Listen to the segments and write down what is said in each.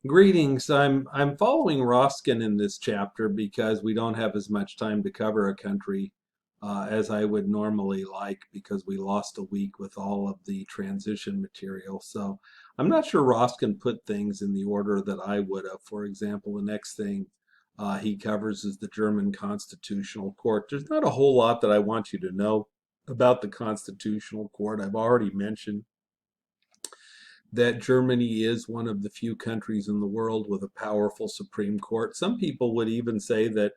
Greetings. I'm following Roskin in this chapter because we don't have as much time to cover a country as I would normally like because we lost a week with all of the transition material. So I'm not sure Roskin put things in the order that I would have. For example, the next thing he covers is the German Constitutional Court. There's not a whole lot that I want you to know about the Constitutional Court. I've already mentioned that Germany is one of the few countries in the world with a powerful Supreme Court. Some people would even say that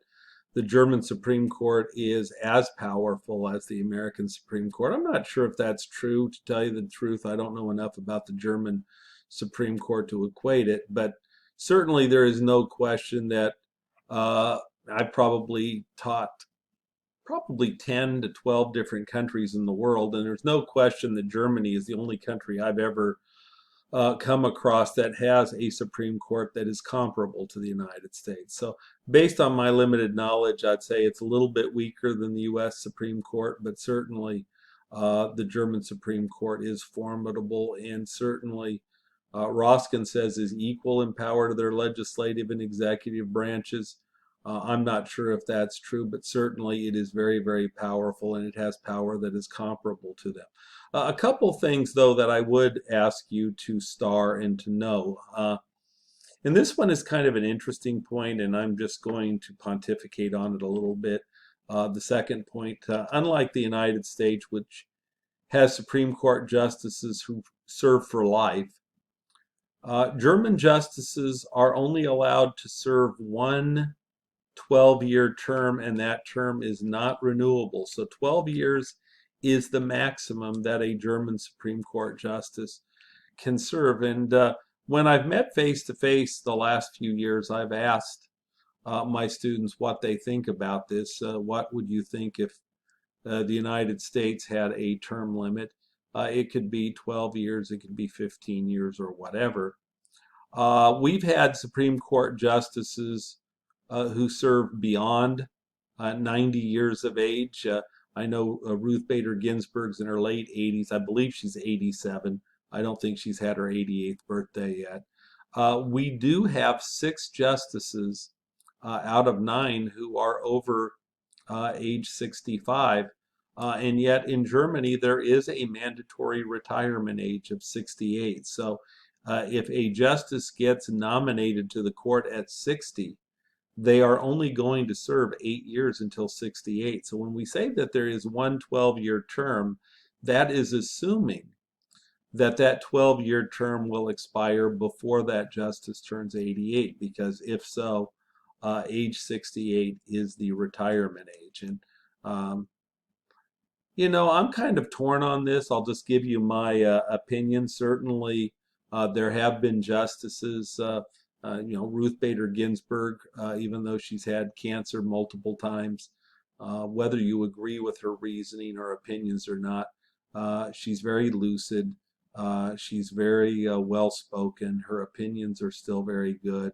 the German Supreme Court is as powerful as the American Supreme Court. I'm not sure if that's true. To tell you the truth, I don't know enough about the German Supreme Court to equate it, but certainly there is no question that uh, I probably taught probably 10 to 12 different countries in the world, and there's no question that Germany is the only country I've ever come across that has a Supreme Court that is comparable to the United States. So, based on my limited knowledge, I'd say it's a little bit weaker than the U.S. Supreme Court, but certainly the German Supreme Court is formidable and certainly. Roskin says is equal in power to their legislative and executive branches. I'm not sure if that's true, but certainly it is very, very powerful and it has power that is comparable to them. A couple things, though, that I would ask you to star and to know. And this one is kind of an interesting point, and I'm just going to pontificate on it a little bit. The second point, unlike the United States, which has Supreme Court justices who serve for life, German justices are only allowed to serve one 12-year term, and that term is not renewable. So 12 years is the maximum that a German Supreme Court justice can serve. And when I've met face to face the last few years, I've asked my students what they think about this. What would you think if the United States had a term limit? It could be 12 years, it could be 15 years, or whatever. We've had Supreme Court justices who served beyond 90 years of age. I know Ruth Bader Ginsburg's in her late 80s. I believe she's 87. I don't think she's had her 88th birthday yet. We do have six justices out of nine who are over age 65. And yet in Germany, there is a mandatory retirement age of 68. So if a justice gets nominated to the court at 60, they are only going to serve 8 years until 68. So when we say that there is one 12-year term, that is assuming that that 12-year term will expire before that justice turns 88, because if so, age 68 is the retirement age. And um, I'm kind of torn on this. I'll just give you my opinion. Certainly, there have been justices, Ruth Bader Ginsburg, even though she's had cancer multiple times, whether you agree with her reasoning or opinions or not, she's very lucid. She's very well spoken. Her opinions are still very good.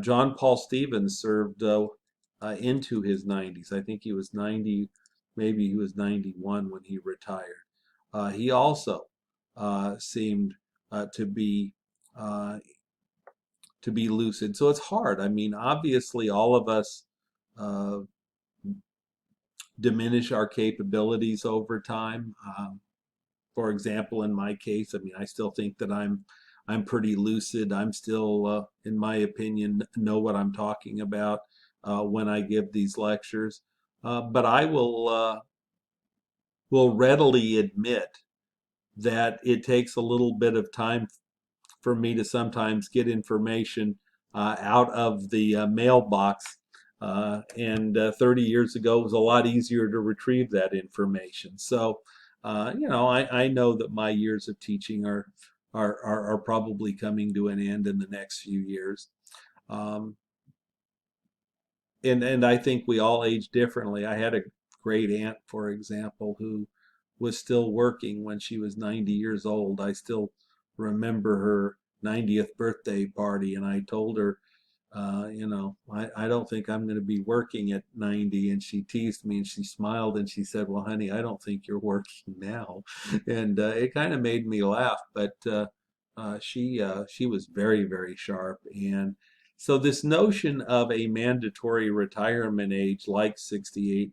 John Paul Stevens served into his 90s. I think he was 90, maybe he was 91 when he retired. He also seemed to be uh, to be lucid. So it's hard. I mean, obviously, all of us uh, diminish our capabilities over time. For example, in my case, I mean, I still think that I'm pretty lucid. I'm still, in my opinion, know what I'm talking about when I give these lectures. But I will readily admit that it takes a little bit of time for me to sometimes get information out of the mailbox. And 30 years ago, it was a lot easier to retrieve that information. So, I know that my years of teaching are probably coming to an end in the next few years. Um, and I think we all age differently. I had a great aunt, for example, who was still working when she was 90 years old. I still remember her 90th birthday party, and I told her, I don't think I'm going to be working at 90. And she teased me and she smiled and she said, well, honey, I don't think you're working now. And it kind of made me laugh. But She was very, very sharp. And so this notion of a mandatory retirement age like 68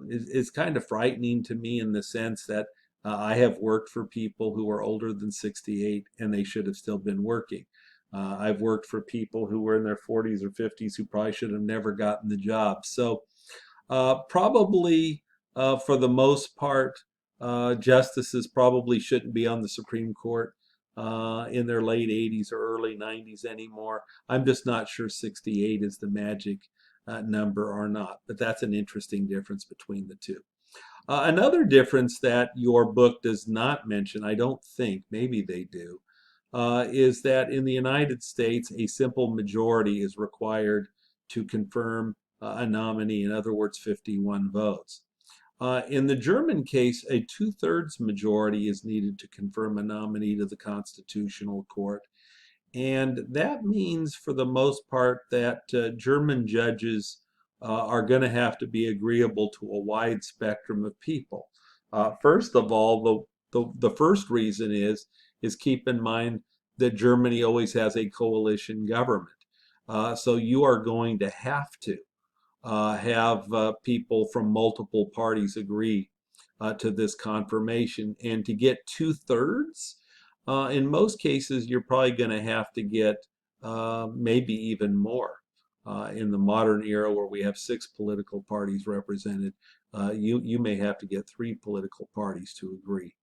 is kind of frightening to me, in the sense that I have worked for people who are older than 68 and they should have still been working. I've worked for people who were in their 40s or 50s who probably should have never gotten the job. So probably, for the most part, justices probably shouldn't be on the Supreme Court in their late 80s or early 90s anymore. I'm just not sure 68 is the magic number or not, but that's an interesting difference between the two. Another difference that your book does not mention, I don't think, maybe they do, is that in the United States, a simple majority is required to confirm a nominee, in other words, 51 votes. In the German case, a two-thirds majority is needed to confirm a nominee to the Constitutional Court. And that means, for the most part, that German judges are going to have to be agreeable to a wide spectrum of people. First of all, the first reason is keep in mind that Germany always has a coalition government. So you are going to have to have people from multiple parties agree to this confirmation. And to get two-thirds, in most cases, you're probably going to have to get maybe even more. In the modern era, where we have 6 political parties represented, you may have to get 3 political parties to agree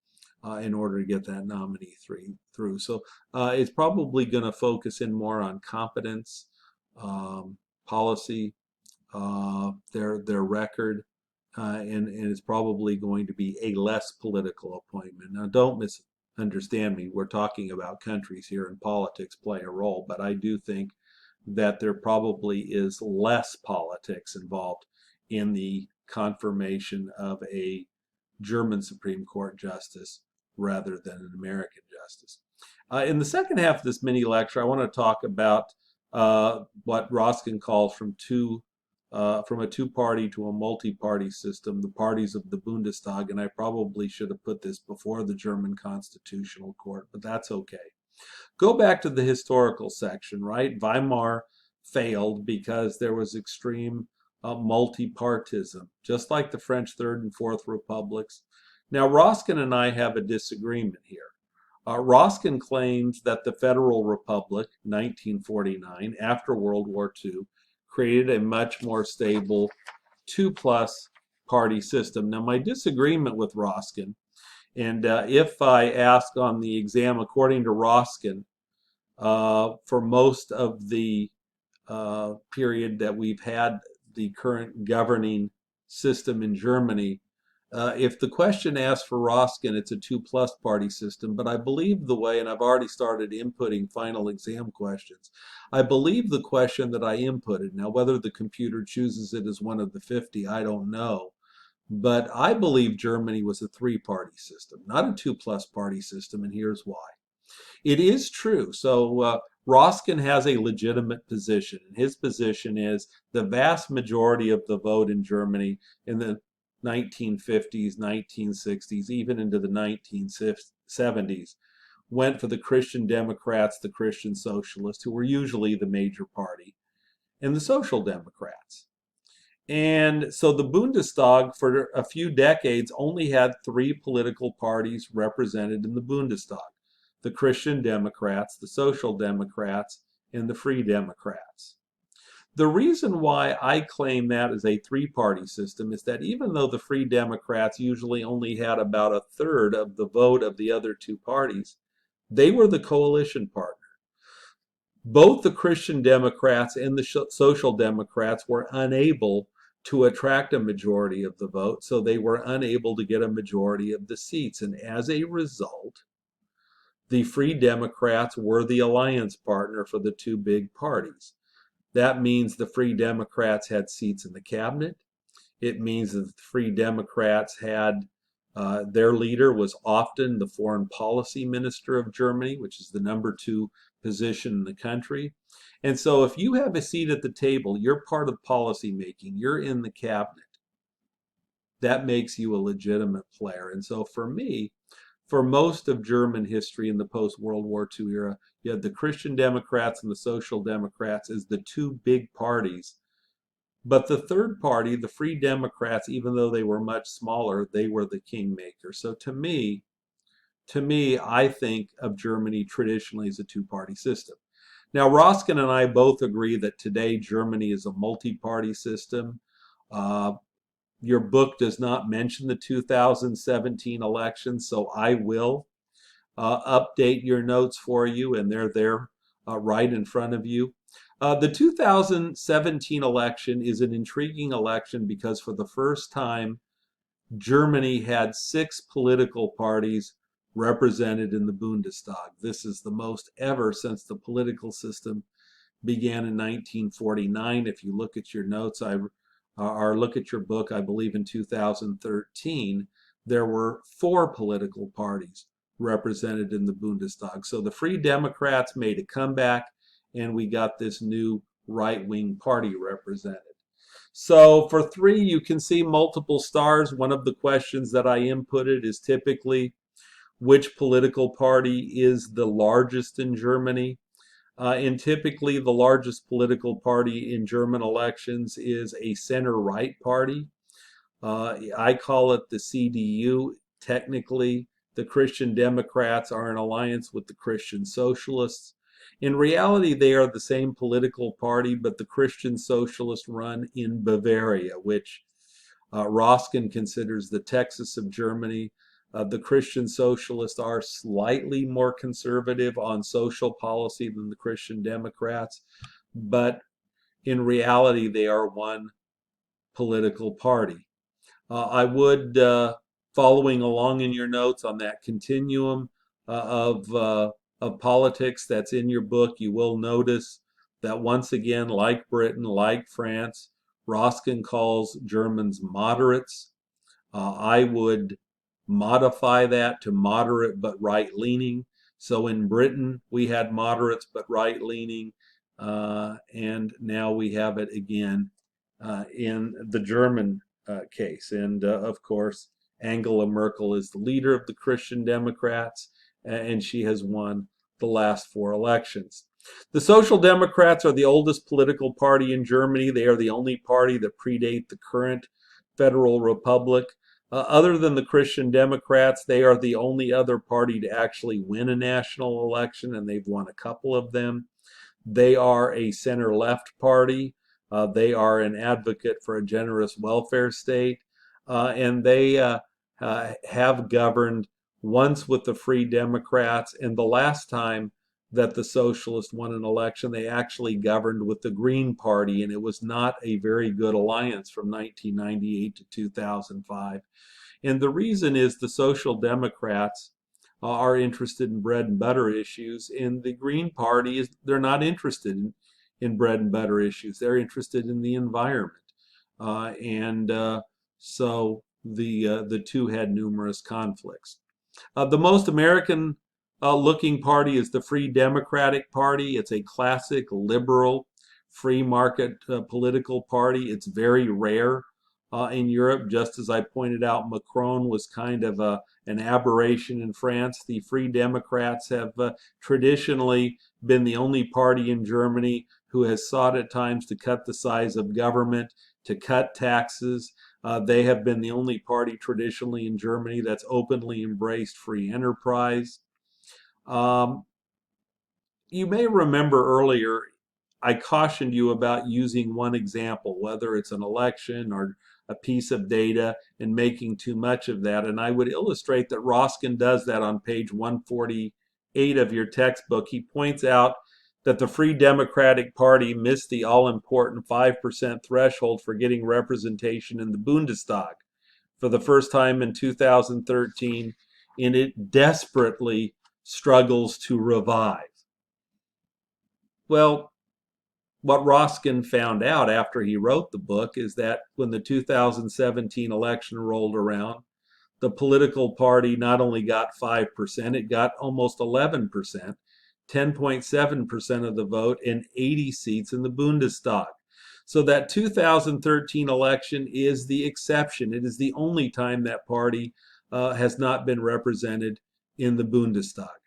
in order to get that nominee through. So it's probably going to focus in more on competence, policy, their record, and it's probably going to be a less political appointment. Now, don't misunderstand me. We're talking about countries here, and politics play a role, but I do think that there probably is less politics involved in the confirmation of a German Supreme Court justice rather than an American justice. In the second half of this mini lecture, I want to talk about what Roskin calls from a two-party to a multi-party system, the parties of the Bundestag, and I probably should have put this before the German Constitutional Court, but that's okay. Go back to the historical section, right? Weimar failed because there was extreme multi-partism, just like the French Third and Fourth Republics. Now, Roskin and I have a disagreement here. Roskin claims that the Federal Republic, 1949, after World War II, created a much more stable 2-plus party system. Now, my disagreement with Roskin, and if I ask on the exam, according to Roskin, for most of the period that we've had the current governing system in Germany, if the question asks for Roskin, it's a 2-plus party system, but I believe the way, and I've already started inputting final exam questions, I believe the question that I inputted, now whether the computer chooses it as one of the 50, I don't know, but I believe Germany was a 3-party system, not a 2-plus party system, and here's why. It is true. So Roskin has a legitimate position, and his position is the vast majority of the vote in Germany in the 1950s, 1960s, even into the 1970s, went for the Christian Democrats, the Christian Socialists, who were usually the major party, and the Social Democrats. And so the Bundestag, for a few decades, only had 3 political parties represented in the Bundestag: the Christian Democrats, the Social Democrats, and the Free Democrats. The reason why I claim that is a 3-party system is that even though the Free Democrats usually only had about a third of the vote of the other 2 parties, they were the coalition partner. Both the Christian Democrats and the Social Democrats were unable to attract a majority of the vote, so they were unable to get a majority of the seats. And as a result, the Free Democrats were the alliance partner for the 2 big parties. That means the Free Democrats had seats in the cabinet. It means that the Free Democrats had, their leader was often the foreign policy minister of Germany, which is the number 2 position in the country. And so if you have a seat at the table, you're part of policy making, you're in the cabinet. That makes you a legitimate player. And so for me, for most of German history in the post-World War II era, you had the Christian Democrats and the Social Democrats as the two big parties. But the third party, the Free Democrats, even though they were much smaller, they were the kingmaker. So to me, I think of Germany traditionally as a two-party system. Now, Roskin and I both agree that today Germany is a multi-party system. Uh, your book does not mention the 2017 election, so I will update your notes for you, and they're there right in front of you. The 2017 election is an intriguing election because for the first time, Germany had 6 political parties represented in the Bundestag. This is the most ever since the political system began in 1949. If you look at your notes, or look at your book, I believe in 2013, there were 4 political parties represented in the Bundestag. So the Free Democrats made a comeback, and we got this new right-wing party represented. So for 3, you can see multiple stars. One of the questions that I inputted is typically which political party is the largest in Germany. And typically the largest political party in German elections is a center-right party. I call it the CDU. Technically, the Christian Democrats are in alliance with the Christian Socialists. In reality, they are the same political party, but the Christian Socialists run in Bavaria, which Roskin considers the Texas of Germany. The Christian Socialists are slightly more conservative on social policy than the Christian Democrats, but in reality, they are one political party. I would, following along in your notes on that continuum of politics that's in your book, you will notice that once again, like Britain, like France, Roskin calls Germans moderates. I would modify that to moderate but right-leaning. So in Britain, we had moderates but right-leaning, and now we have it again in the German case. And of course, Angela Merkel is the leader of the Christian Democrats, and she has won the last 4 elections. The Social Democrats are the oldest political party in Germany. They are the only party that predate the current federal republic. Other than the Christian Democrats, they are the only other party to actually win a national election, and they've won a couple of them. They are a center-left party. They are an advocate for a generous welfare state, and they have governed once with the Free Democrats, and the last time that the Socialists won an election, they actually governed with the Green Party, and it was not a very good alliance from 1998 to 2005. And the reason is the Social Democrats are interested in bread and butter issues, and the Green Party they're not interested in bread and butter issues. They're interested in the environment, and so the two had numerous conflicts. The most American looking party is the Free Democratic Party. It's a classic liberal free market political party. It's very rare in Europe. Just as I pointed out, Macron was kind of an aberration in France. The Free Democrats have traditionally been the only party in Germany who has sought at times to cut the size of government, to cut taxes. They have been the only party traditionally in Germany that's openly embraced free enterprise. You may remember earlier I cautioned you about using one example, whether it's an election or a piece of data, and making too much of that. And I would illustrate that Roskin does that on page 148 of your textbook. He points out that the Free Democratic Party missed the all-important 5% threshold for getting representation in the Bundestag for the first time in 2013, and it desperately struggles to revive. Well, what Roskin found out after he wrote the book is that when the 2017 election rolled around, the political party not only got 5%, it got almost 11%, 10.7% of the vote, and 80 seats in the Bundestag. So that 2013 election is the exception. It is the only time that party has not been represented in the Bundestag.